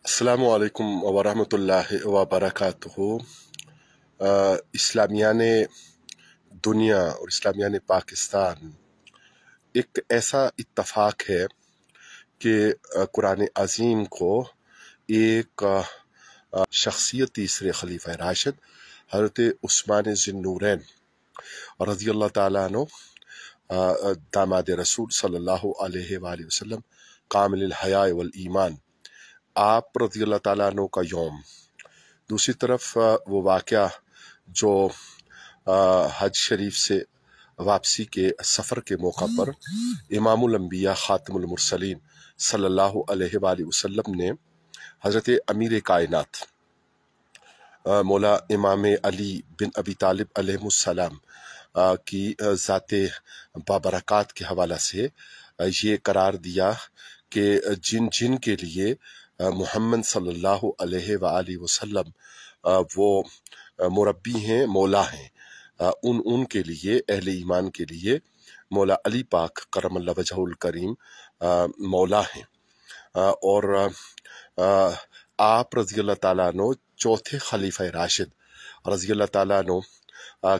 अस्सलामु अलैकुम वरहमतुल्लाहि वबरकातुहू। इस्लामियान दुनिया और इस्लामियान पाकिस्तान एक ऐसा इत्तफाक है कि कुरान अज़ीम को एक शख्सियत तीसरे खलीफा राशिद हज़रत उस्मान ज़ुन्नूरैन रज़ी अल्लाह ताला अन्हु दामाद रसूल सल्लल्लाहु अलैहि वसल्लम कामिल हया वल ईमान आप रज़ी अल्लाह ताला अन्हु का यौम। दूसरी तरफ वो वाक़या जो हज शरीफ से वापसी के सफ़र के मौका पर इमामुल अंबिया खातिमुल मुरसलीन सल्लल्लाहु अलैहि वसल्लम ने हज़रत अमीर कायनात मौला इमाम अली बिन अबी तालिब अलैहिस्सलाम की ज़ाते बाबरकात के हवाला से ये करार दिया कि जिन जिन के लिए मोहम्मद सल्लल्लाहु अलैहि वसल्लम वो मुरब्बी हैं, मौला हैं, उन के लिए, अहले ईमान के लिए मौला अली पाक करमल्लाहु वजहुल करीम मौला हैं। और आप रज़ी अल्लाह ताला अन्हु चौथे खलीफा राशिद रज़ी अल्लाह ताला अन्हु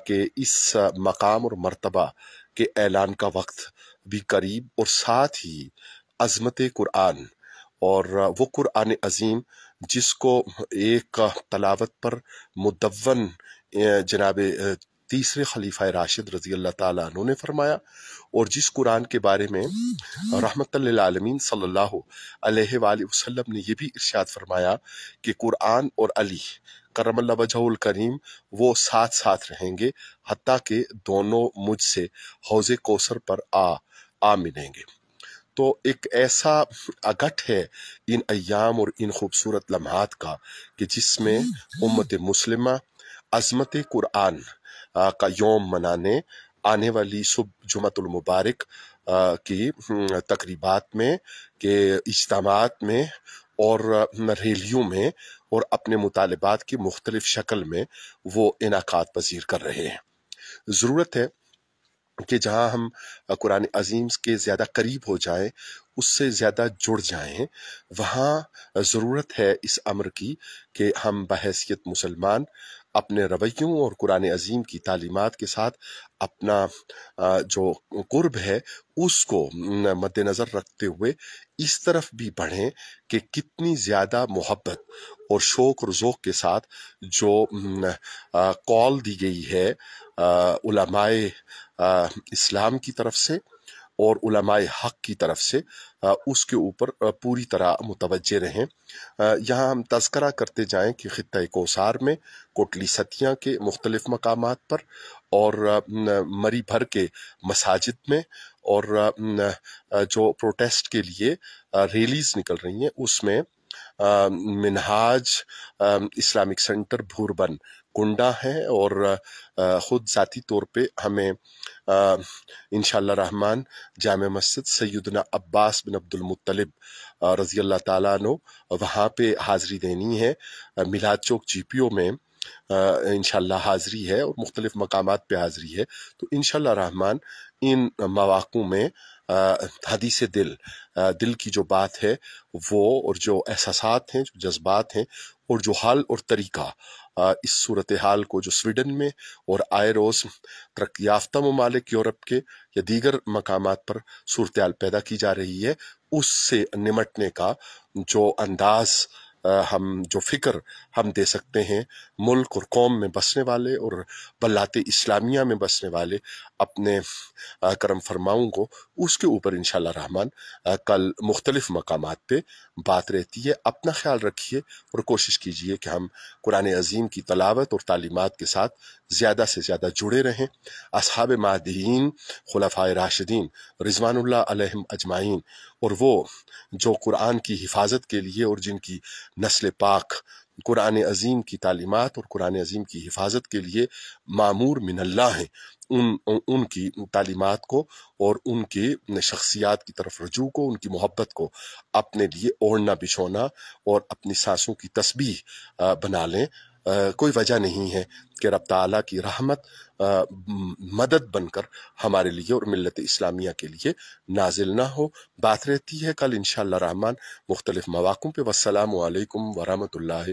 के इस मकाम और मर्तबा के ऐलान का वक्त भी करीब, और साथ ही अज़मत कुरान और वो कुरान अज़ीम जिसको एक तलावत पर मुदव्वन जनाब तीसरे खलीफा राशिद रज़ी अल्लाह ताला अन्हु ने फरमाया, और जिस कुरान के बारे में रहमतल लिल आलमीन सल्लल्लाहु अलैहि वसल्लम ने ये भी इरशाद फरमाया कि कुरान और अली करमल्लाहु वजहुल करीम वो साथ साथ रहेंगे हत्ता कि दोनों मुझसे हौज़े कौसर पर आ मिलेंगे। तो एक ऐसा अगट है इन अय्याम और इन खूबसूरत लम्हात का कि जिसमें उम्मत मुस्लिमा अज़मत कुरान का यौम मनाने आने वाली सुबह जुमअतुल मुबारक की तकरीबात में, के इज्तिमात में और रैलियों में और अपने मुतालिबात की मुख्तलिफ शक्ल में वो इनाकात पजीर कर रहे हैं। ज़रूरत है कि जहाँ हम कुरान अज़ीम के ज़्यादा करीब हो जाएं, उससे ज़्यादा जुड़ जाएं, वहाँ ज़रूरत है इस अमर की कि हम बहैसियत मुसलमान अपने रवैयों और कुरान अज़ीम की तालीमात के साथ अपना जो कुर्ब है उसको मद्देनज़र रखते हुए इस तरफ भी बढ़ें कि कितनी ज़्यादा मोहब्बत और शौक़ और ज़ौक़ के साथ जो कॉल दी गई है उलमाए इस्लाम की तरफ से और उलमाए हक की तरफ से, उसके ऊपर पूरी तरह मुतवज्जे रहें। यहाँ हम तज़करा करते जाएं कि खित्ता कौसार में कोटली सतिया के मुख्तलिफ मकामात पर और मरी भर के मसाजिद में और जो प्रोटेस्ट के लिए रैलीज निकल रही हैं उसमें मिनहाज इस्लामिक सेंटर भूरबन कुंडा है, और ख़ुद ज़ाती तौर पे हमें इंशाअल्लाह रहमान जामे मस्जिद सैयदना अब्बास बिन अब्दुल मुत्तलिब रज़ी अल्लाह ताला अन्हु वहाँ पे हाज़री देनी है। मिलाद चौक GPO में इंशाअल्लाह हाज़री है और मुख्तलिफ मकामात पे हाज़री है। तो इंशाअल्लाह रहमान इन मवाक़ों में हदीस दिल की जो बात है वो, और जो एहसासात हैं, जो जज्बात हैं, और जो हाल और तरीका इस सूरत हाल को जो स्वीडन में और आए रोज़ तरक्की याफ्ता ममालिक यूरोप के या दीगर मकामात पर सूरत हाल पैदा की जा रही है, उससे निमटने का जो अंदाज हम जो फ़िक्र हम दे सकते हैं मुल्क और कौम में बसने वाले और बल्लाते इस्लामिया में बसने वाले अपने करम फरमाऊं को, उसके ऊपर इंशाअल्लाह रहमान कल मुख्तलिफ मकामात पे बात रहती है। अपना ख्याल रखिए और कोशिश कीजिए कि हम कुरान अज़ीम की तलावत और तालीमात के साथ ज़्यादा से ज़्यादा जुड़े रहें। असहाब महदीयीन खुलफाए राशिदीन रिज़वानुल्लाह अलैहिम अजमाइन और वो जो कुरान की हिफाजत के लिए और जिनकी नस्ल पाक कुरान अज़ीम की तालीमात और कुरान अज़ीम की हिफाजत के लिए मामूर मिनल्लाह हैं, उनकी तालीमात को और उनकी शख्सियात की तरफ रजू को, उनकी मोहब्बत को अपने लिए ओढ़ना बिछोना और अपनी सांसों की तस्बीह बना लें। کوئی وجہ نہیں ہے کہ رب تعالیٰ کی رحمت مدد بن کر ہمارے لیے اور ملت اسلامیہ کے لیے نازل نہ ہو۔ بات رہتی ہے کل انشاءاللہ رحمان مختلف مواقع پہ۔ والسلام علیکم ورحمۃ اللہ